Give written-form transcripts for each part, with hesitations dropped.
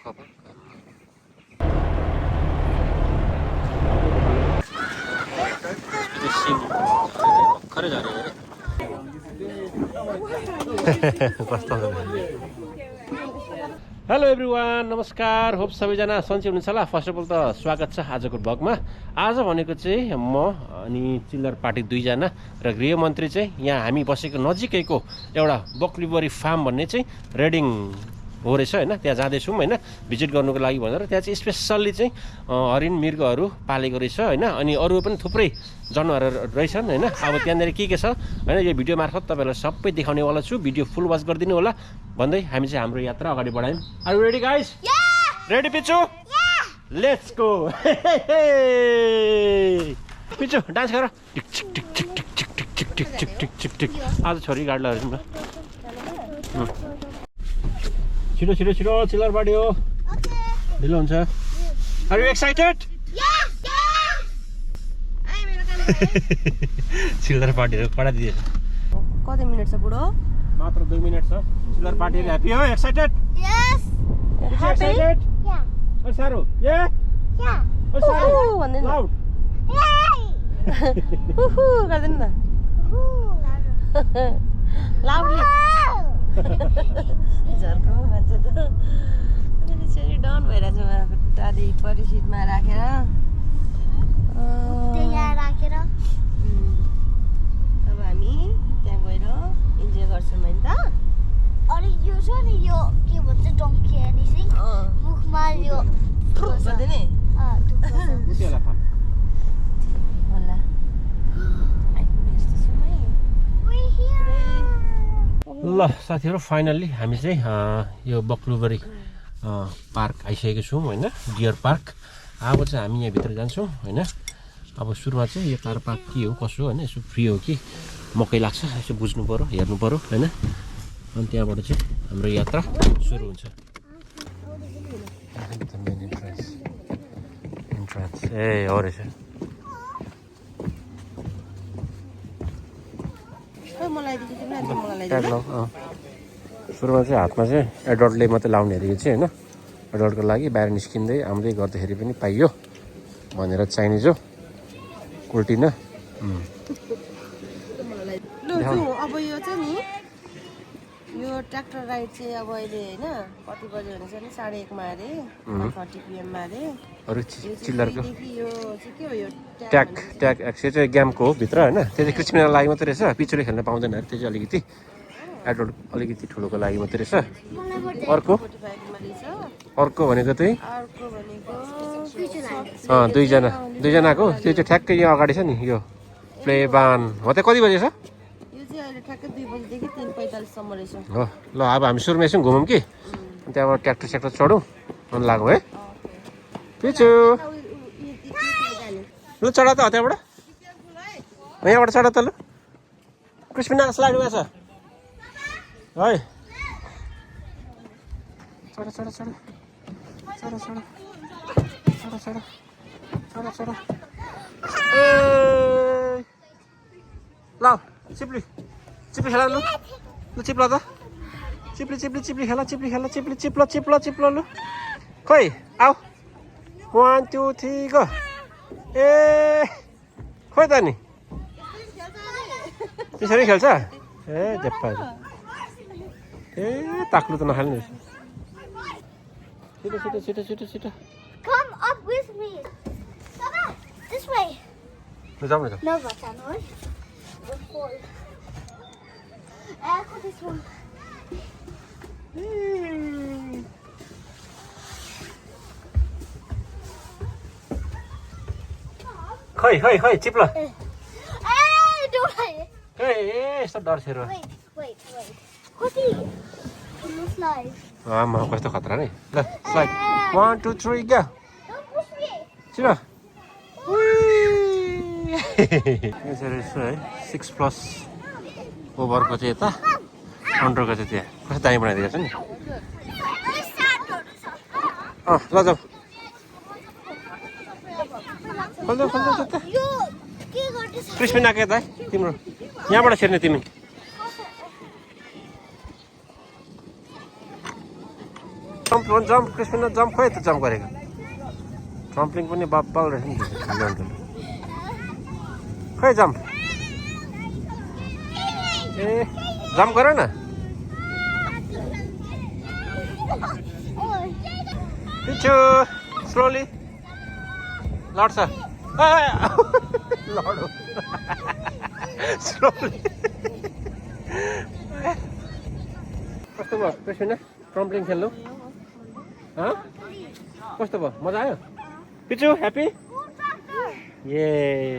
खबर खरे जा रहे हेलो एभ्रिवान नमस्कार होप सबैजना सन्चै हुनुहुन्छ होला। फर्स्ट अफ अल त स्वागत छ आजको भ्लगमा। आज भनेको चाहिँ म अनि चिल्लर पार्टी दुईजना र गृहमन्त्री चाहिँ यहाँ हामी बसेको नजिकैको एउटा बक्लिबरी फार्म भन्ने चाहिँ रेडिङ हो रहेछ होइन, त्यहाँ जाँदैछौँ होइन भिजिट गर्नुको लागि भनेर। त्यहाँ चाहिँ स्पेसल्ली चाहिँ हरिण मृगहरू पालेको रहेछ होइन, अनि अरू पनि थुप्रै जनावरहरू रहेछन् होइन। अब त्यहाँनिर के छ होइन यो भिडियो मार्फत तपाईँहरूलाई सबै देखाउनेवाला छु। भिडियो फुल वाच गरिदिनु होला भन्दै हामी चाहिँ हाम्रो यात्रा अगाडि बढायौँ। Are you ready guys? Ready Pichu? Let's go. Pichu dance गर। टिक टिक टिक टिक टिक टिक टिक टिक टिक टिक टिक टिक टिक। आज छोरी गाडी लगाएर जाउँ न। छिटो छिटो छिटो चिल्लर पार्टी हो, ढिलो हुन्छ। Are you excited? चिल्लर पार्टीहरू कडा दिएछ। कति मिनट छ बुढो? मात्र 2 मिनट छ। चिल्लर पार्टीहरू ह्याप्पी हो? एक्साइटेड? Yes. एक्साइटेड? Yeah. ओ सारो ये Yeah. ओ सारो भन्दैन। Loud Yay. हुहु गर्दैन न। लाउडली झर्को मान्छे त अनि चाहिँ डाउन भइरहेछ। म खुट्टाले परिसिटमा राखेर यहाँ राखेर अब हामी त्यहाँ गएर इन्जोय गर्छौँ होइन त। अनि यो छ नि यो के भन्छ डङ्की एनिथिङ मुखमा यो गर्दैन है उतिला फा होला। आइपुग्यो यस्तो समय। ल साथीहरु फाइनल्ली हामी चाहिँ यो बक्लुबरी पार्क आइसकेको छौँ होइन, डियर पार्क। अब चाहिँ हामी यहाँ भित्र जान्छौँ होइन। अब सुरुमा चाहिँ यो कार पार्क के हो कसो होइन, यसो फ्री हो कि मकै लाग्छ यसो बुझ्नु पऱ्यो हेर्नु पऱ्यो होइन। अनि त्यहाँबाट चाहिँ हाम्रो यात्रा सुरु हुन्छ। ए हो रहेछ। सुरुमा चाहिँ हातमा चाहिँ एडल्टले मात्रै लाउने अरे यो चाहिँ होइन। एडल्टको लागि बाहिर निस्किँदै आउँदै गर्दाखेरि पनि पाइयो भनेर चाइनिज हो कुल्टिन। अब यो चाहिँ नि यो ट्र्याक्टर राइड चाहिँ अब अहिले होइन कति बजे हुन्छ नि 1:30 मा अरे 30 PM मा अरे। अरू चिल्लरको यो चाहिँ के हो यो ट्याग ट्याग एक्सरे चाहिँ गेमको हो भित्र होइन। त्यो चाहिँ क्रिस्चियनलाई लागि मात्रै रहेछ, पिछुले खेल्न पाउँदैन अरे। त्यो चाहिँ अलिकति एडल्ट अलिकति ठुलोको लागि मात्रै रहेछ। अर्को अर्को भनेको चाहिँ दुईजनाको त्यो चाहिँ ठ्याक्कै यहाँ अगाडि छ नि यो प्लेबान हो। त्यो कति बजे छ? यो चाहिँ अहिले ठ्याक्कै 2 बजेदेखि 3:45 सम्म रहेछ। हो ल अब हामी सुरुमा एकछिन घुमौँ कि त्यहाँबाट ट्र्याक्टर स्याक्टर चढौँ अनि लागौँ है। पिचु ल चढा त त्यहाँबाट, यहाँबाट चढा त ल। क्रिस्पिना स्लाइडमा छ है। चढा चढा चढा चढा चढा चढा चढा चढा चढा ए ल चिप्ली चिप्ली खेला लु लु चिप्लो त चिप्ली चिप्ली चिप्ली खेला चिप्ली खेला चिप्ली चिप्लो चिप्लो चिप्लो लु। खोइ आऊ 1 2 3 गो। ए खोइ त नि त्यसरी खेल्छ ए जेप्पा ए ताक्लु त नखाल्ने रहेछ। छिटो छिटो छिटो छिटो छिटो Come up with me. Come on. This way. जाउँ न त। No, but I know. Before. This one. खै खै खै चिप्लो। Hey, don't I? ए यस्तो डरसेर Wait. What is it? Looks like. आमा कस्तो खतरा नै। ल slide 1 2 3 go. Don't push me. छिटो यसरी छ है। 6+ ओभरको चाहिँ यता अन्डरको चाहिँ त्यहाँ कस्तो दामी बनाइदिएको छ नि। ल जाऊ खोल्दै खोल्दै त्यता क्रिस्पिन आएको यता तिम्रो यहाँबाट छिर्ने तिमी। जम्प कृष्ण जम्प खोइ त जम्प गरेको ट्रम्पलिङ पनि बब्बल रहेछ नि खै जम्प ए जम्प गर न पिछु स्लोली लड्छ लडो स्लोली कस्तो भयो कृष्ण ट्रम्पलिङ खेल्नु कस्तो भयो मजा आयो पिछु ह्याप्पी ए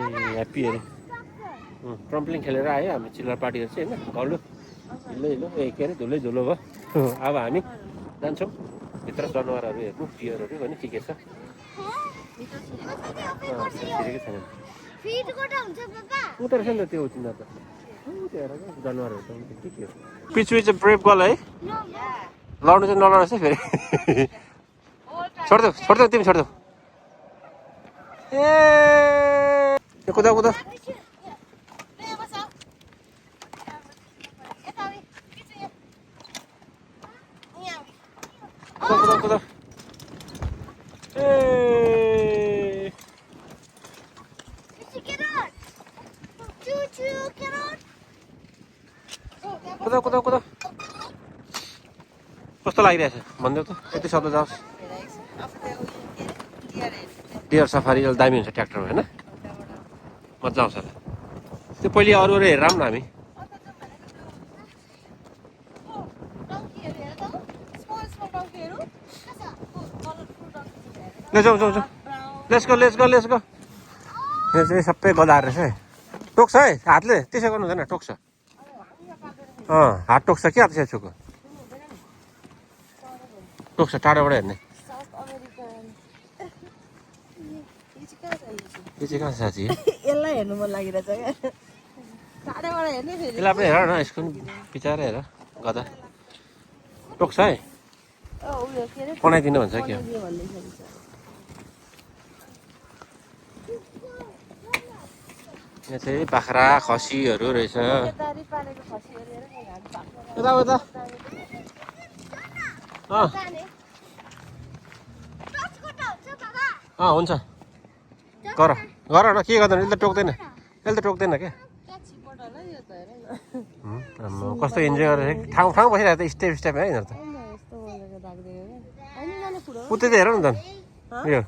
ह्याप्पी अरे ट्रम्पलिङ खेलेर आयो हामी चिल्लर पार्टीहरू चाहिँ होइन घल्लो हिलो हिलो ए के अरे धुलै धुलो भयो अब हामी जान्छौँ भित्र जनावरहरू हेर्नु डियरहरू भने के छ उता रहेछ नि त त्यो चिन्ता त जनावरहरू त के हो पिछु चाहिँ ब्रेभ गर्ल है लड्नु चाहिँ नलड्नुहोस् है फेरि छोडिदेऊ तिमी छोडिदेऊ ए कुदा कुदा कुदा कुदा ए कुदा कुदा कुदा कस्तो लागिरहेछ भनिदेऊ त यति शब्द जाओस् डियर सफारी अहिले दामी हुन्छ ट्र्याक्टरमा होइन मजा आउँछ त्यो पहिले अरू हेरेर आऊँ न हामी जाउँ लेट्स गो यो चाहिँ सबै गदाएर रहेछ है टोक्छ है हातले त्यसो गर्नु हुँदैन टोक्छ हात टोक्छ क्या त्यसो छुको टोक्छ टाढोबाट हेर्ने यो चाहिँ कहाँ छ साँच्ची यसलाई हेर्नु मन लागिरहेछ क्या टाढाबाट हेर्ने फेरि यसलाई पनि हेर न यसको बिचारा हेर गदा टोक्छ है उयो के अरे बनाइदिनु भन्छ के हो यहाँ चाहिँ बाख्रा खसीहरू रहेछ दारी पालेको खसी हेरेर यता उता हुन्छ गर न के गर्दैन यसले त टोक्दैन क्या कस्तो इन्जोय गरेर ठाउँ बसिरहेको त स्टेप है यिनीहरू त उतै त हेर न त यो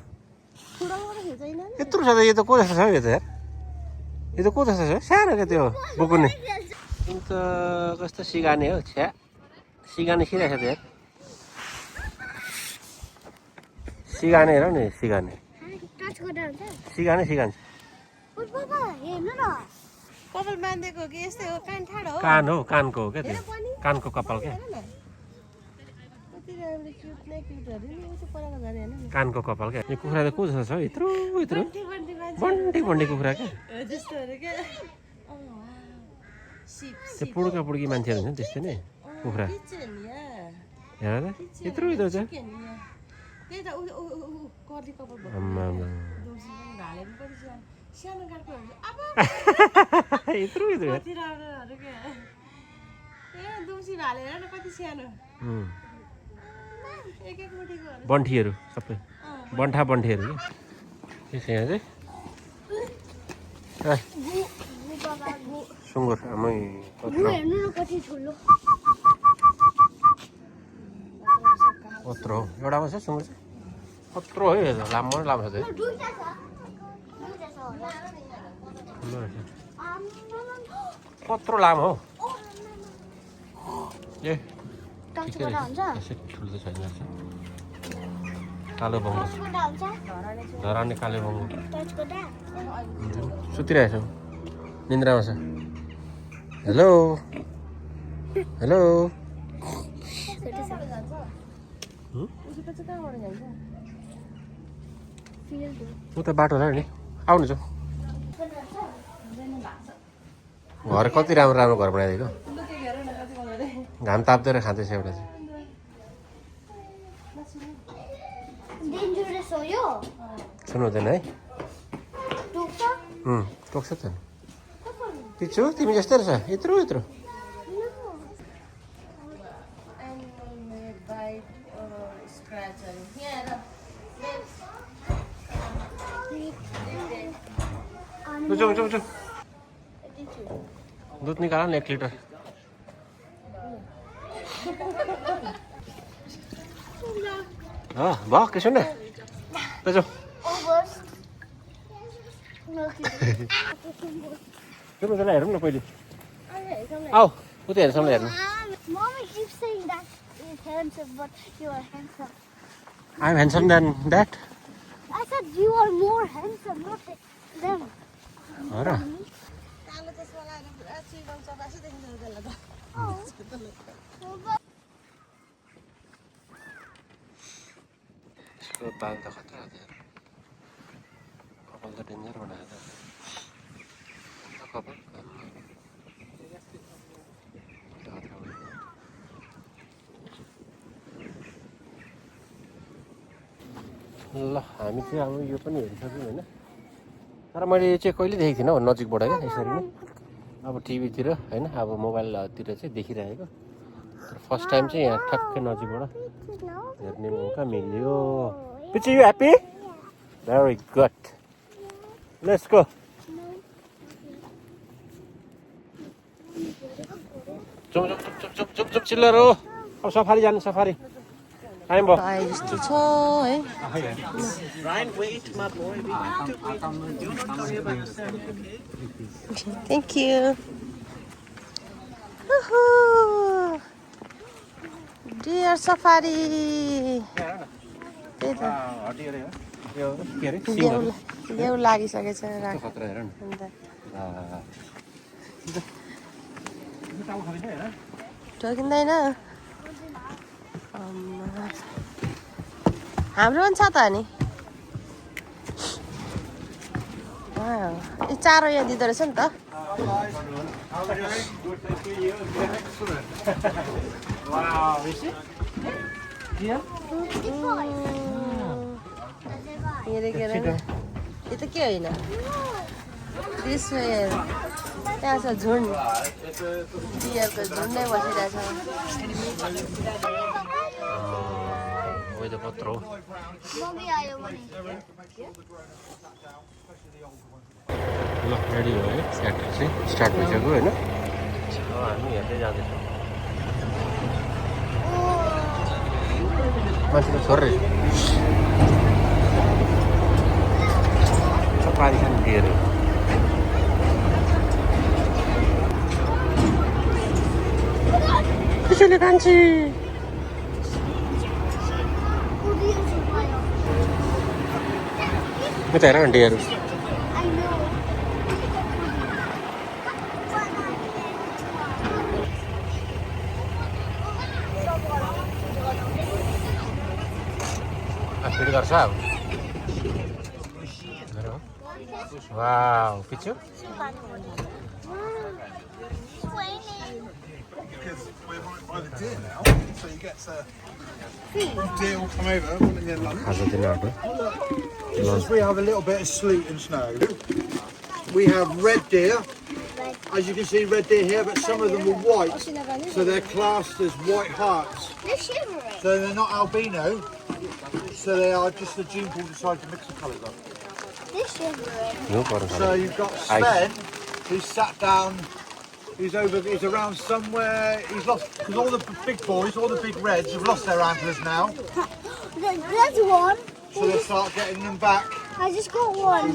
यत्रो छ त यो त को जस्तो छ यो त यार यो त को जस्तो छ सानो क्या त्यो बुकुने अन्त कस्तो सिगाने हो छ्या सिगाने खिरहेको छ त यार सिगाने हेर नि सिगाने कपाल बाँधेको कि यस्तै हो कान ठाडो हो कान हो कानको हो क्या त्यो कानको कपाल क्या कानको कपाल क्या यो कुखुरा त को जस्तो छ यत्रो बन्टी कुखुरा क्या त्यो पुड्की मान्छेहरू हुन्छ त्यस्तै नै कुखुरा हेर त यत्रो छ बन्ठीहरू सबै बन्ठीहरू कि त्यसो यहाँ चाहिँ सुँगुर आमै कत्रो एउटा मात्रै सुँगुर चाहिँ कत्रो है लामो छ त कत्रो लामो हो ए ठिकै रहेछ ठुलो त छैन कालो बङ्गो धराने कालो बङ्गो सुतिरहेछ निन्द्रामा छ हेलो उता बाटो छ नि आउनु छ घर कति राम्रो घर बनाइदिएको घाम ताप्दैन खाँदैछ एउटा चाहिँ सुन्नु हुँदैन है टोक्छ त पिच्छु तिमी जस्तै रहेछ यत्रो राइट छ नि यहाँ हेर उठो दुध निकाल न 1 लिटर भयो के सुन न Almost. चलो हेरौँ न पहिले आऊ उता हेर्छौँ हेर्नु Mommy keeps saying that he's handsome, but you are handsome. I'm handsome than that. I said you are more handsome, not them. हो र कालो चस्मा लगाएर पुरा चिबल चपासी देखिन्छ त्यसलाई त यसको बाल त खतरा हो यार कपाल त डेन्जर बनायो त कपाल ल हामी चाहिँ अब यो पनि हेरिसक्यौँ होइन तर मैले यो चाहिँ कहिले देखेको थिइनँ हौ नजिकबाट क्या यसरी नै अब टिभीतिर होइन अब मोबाइलतिर चाहिँ देखिरहेको तर फर्स्ट टाइम चाहिँ यहाँ ठ्याक्कै नजिकबाट हेर्ने मौका मिल्यो Pichchi you happy very good let's go चुप चिल्लर हो अब सफारी जानु सफारी टाइम भयो आए जस्तो छ है थ्याङ्क यू डियर सफारी त्यही त देउ लागिसकेछ राख खतरा हेर न अन्त ठोकिँदैन हाम्रो पनि छ त नि यो चारो यहाँ दिँदो रहेछ नि त यो त के होइन त्यहाँ छ झुन्ड बियरको झुन्डै बसिरहेछ पत्र हो Mommy, I want ल रेडी हो है ट्र्याक्टर चाहिँ स्टार्ट भइसक्यो होइन हामी हेर्दै जाँदैछौँ मान्छेले छोड्रे पानी खानु दिएर त्यसैले खान्छे म त हेर न डियर फिट गर्छ अब वाउ पिच्छु खाजा दिन आँट्यो Since we have a little bit of sleet and snow, we have red deer. As you can see, red deer here, but some of them are white, so they're classed as white hearts. They're shivering. So they're not albino, so they are just the gene pool decided to mix the colours up. They're shivering. So you've got Sven, who's sat down. He's around somewhere. He's lost because all the big boys, all the big reds, have lost their antlers now. There's one. So they start getting them back. I just got one.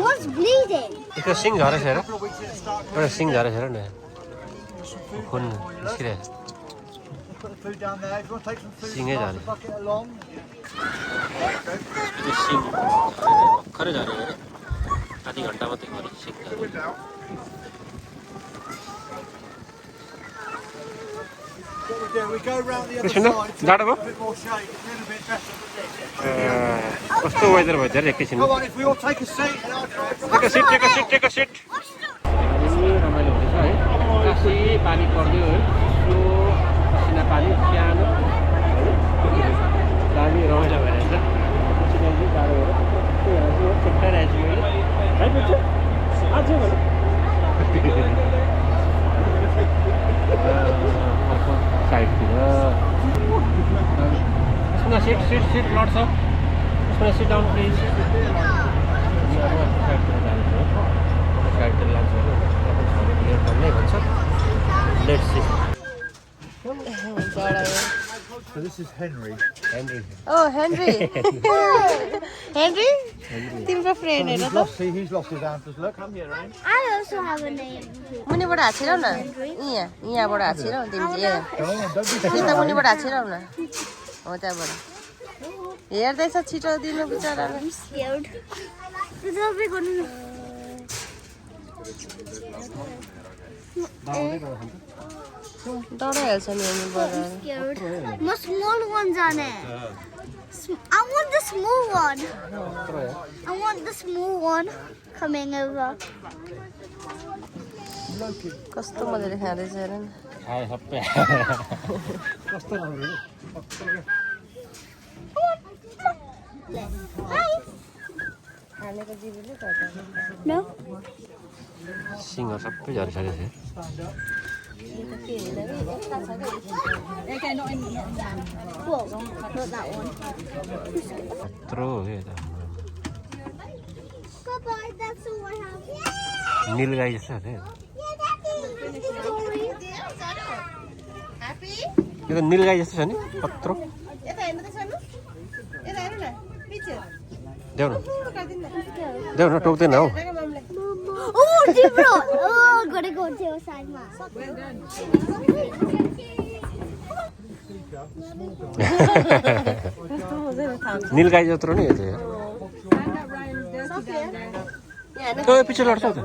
One's bleeding. यसको सिङ झरेछ हेर A couple of weeks in it start एउटा सिङ झरेछ हेर न खुन निस्किरहेछ put the food down there. If you want to take some food, Sing it, pass Daddy. the bucket along. यो सिङ भर्खरै झऱ्यो हेर आधी घन्टा मात्रै भयो सिङ झऱ्यो What we do, we go round the other Krishna, side. So Dada, a bit more shade. It's a bit better. कस्तो वेदर भयो धेरै एकैछिन Come on, if we all take a seat and I'll try to... take a seat रमाइलो हुँदैछ है काशी पानी पर्यो है यो पसिना पानी सानो दामी रमाइलो भइरहेछ सिकाइदिनु टाढो भएर छुट्टाइरहेको छु मैले है बुझ्छु अझै भन्नु अर्को साइडतिर सुन seat Sit, lots of. Sit down, please. Let's see. So this is Henry. Henry. Oh, Henry. Henry? तिम्रो फ्रेन्ड हेर त He's lost his answers. Look, Come here, Ryan. I also have a name. मुनिबाट हाछिरौ न यहाँबाट हाछिरौ तिमी चाहिँ come on, don't be त्यता मुनिबाट हाछिरौ न हो त्यहाँबाट हेर्दैछ छिटो दिनु बिचरालाई I'm scared. तपाईँ गर्नु न डराइहाल्छ नि यहाँबाट scared. म small one जाने. I want the small one. I want the small one coming over. कस्तो मजाले खाँदैछ हेर न Hi, happy. खानेको जिबीले गर्दा No. सिंह सबै झरिसकेको थियो Whoa, not that one. यत्रो हो क्या यता Bye-bye, that's all I have. नील गाई जस्तो थियो यो त नील गाई जस्तो छ नि कत्रो यता हेर्नु त सानो यता हेर्नु न पिक्चर देऊ न टोक्दैन हौ Oh, Dibro! Oh, gotta go to your side, Ma. नील गाई जत्रो नि यो चाहिँ ओ पछि लड्छ त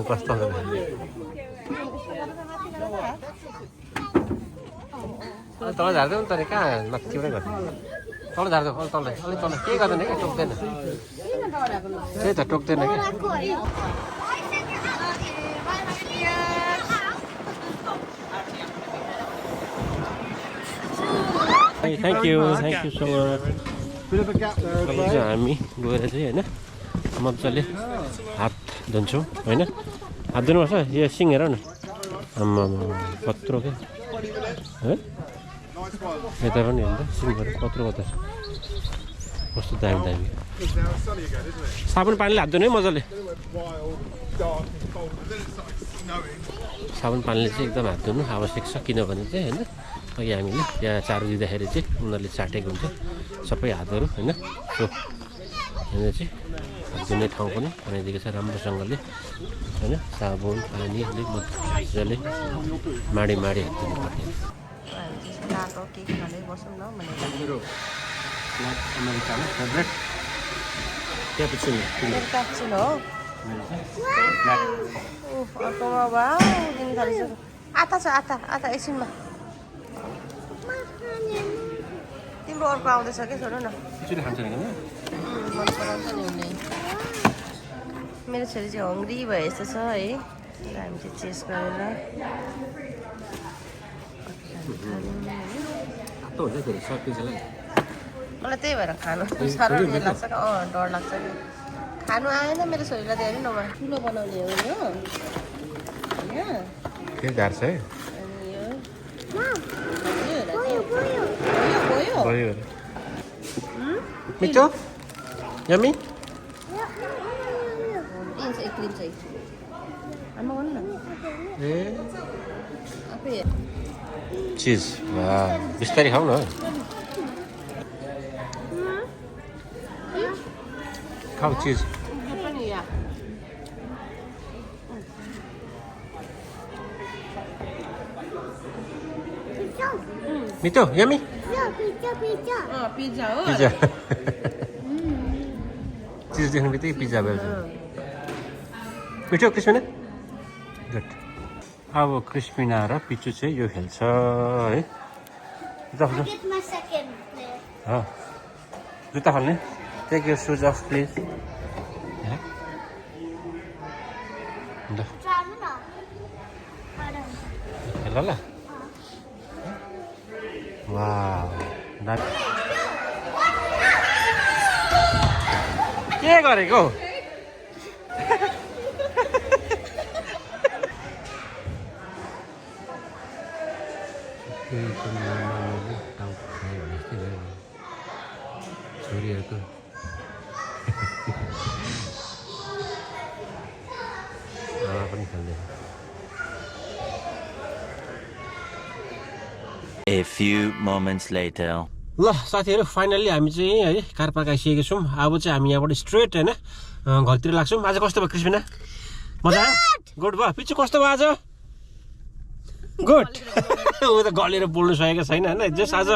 कस्तो तल झार्दै नि त कहाँ माथिबाटै गर्छ तल झार्दै अलिक तल अलिक तल केही गर्दैन क्या टोक्दैन त्यही त टोक्दैन क्या thank you so much Bit of a gap there, अब चाहिँ हामी गएर चाहिँ होइन मजाले हात धुन्छौँ होइन हात धुनुपर्छ यो सिङ हेर न आम्मा कत्रो क्या है यता पनि हेर्नु त सिङहरू कत्रो कत्रो छ कस्तो दामी दामी साबुन पानीले हात धुनु है मजाले साबुन पानीले चाहिँ एकदम हात धुनु आवश्यक छ किनभने चाहिँ होइन अघि हामीले त्यहाँ चारो दिँदाखेरि चाहिँ उनीहरूले चाटेको हुन्छ सबै हातहरू होइन सो यहाँ चाहिँ हात धुने ठाउँ पनि बनाइदिएको छ राम्रोसँगले होइन साबुन पानी अलिक मजाले माडी हात धुनु पर्ने तातो केक खाँदै बसौँ न भनेर अमेरिकामा फेभरेट क्यापुचिनो क्याप्चिन हो अर्कोमा वाउ दिनु थालिसक्यो आता छ आता एकछिनमा तिम्रो अर्को आउँदैछ कि छोडो न खिचडी खान्छ नि मन पराउँछ नि उसले मेरो छोरी चाहिँ हङ्ग्री भए जस्तो छ है हामी चाहिँ चेस गरेर हुन्छ फेरि सकिन्छ मलाई त्यही भएर खानु साह्रो उयो लाग्छ क्या डर लाग्छ कि खानु आएन मेरो छोरीलाई त हेर्नु न उहाँ ठुलो बनाउने हो यो होइन के झार्छ है अनि यो गयो मिठो यम्मी एक क्रिम चाहिँ आमा गर्नु न ए आफै हेर चिज बिस्तारै खाऊ न खाऊ चिज पनि या मिठो यम्मी Pizza. पिज्जा हो पिज्जा चिज देख्ने बित्तिकै पिज्जा भयो मिठो क्रिस्पिना गुड अब क्रिस्पिना र पिचु चाहिँ यो खेल्छ है I get my second player. जुत्ता खोल्ने टेक यो सुज अफ प्लिज Tramina. खेल ल वा के गरेको छोरीहरूको पनि खेल्दैन। A few moments later. ल साथीहरू फाइनल्ली हामी चाहिँ है कार पार्क आइसकेको छौँ। अब चाहिँ हामी यहाँबाट स्ट्रेट होइन घरतिर लाग्छौँ। आज कस्तो भयो क्रिस्पिना? मजा आयो? गुड भयो। पिछु कस्तो भयो आज? गुड। ऊ त गलेर बोल्नु सकेको छैन होइन। जस आज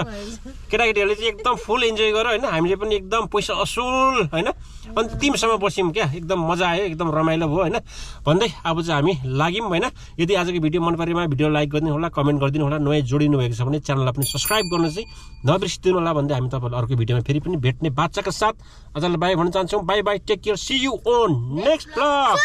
केटाकेटीहरूले चाहिँ एकदम फुल इन्जोय गर होइन। हामीले पनि एकदम पैसा असुल होइन अन्तिमसम्म बस्यौँ क्या। एकदम मजा आयो, एकदम रमाइलो भयो होइन भन्दै अब चाहिँ हामी लाग्यौँ होइन। यदि आजको भिडियो मन परेमा भिडियो लाइक गरिदिनु होला, कमेन्ट गरिदिनु होला। नयाँ जोडिनु भएको छ भने च्यानललाई पनि सब्सक्राइब गर्नु चाहिँ नबिर्सिदिनु होला भन्दै हामी तपाईँलाई अर्को भिडियोमा फेरि पनि भेट्ने बाचाका साथ आजलाई बाई भन्न चाहन्छौँ। Bye bye, take care, see you on next blog.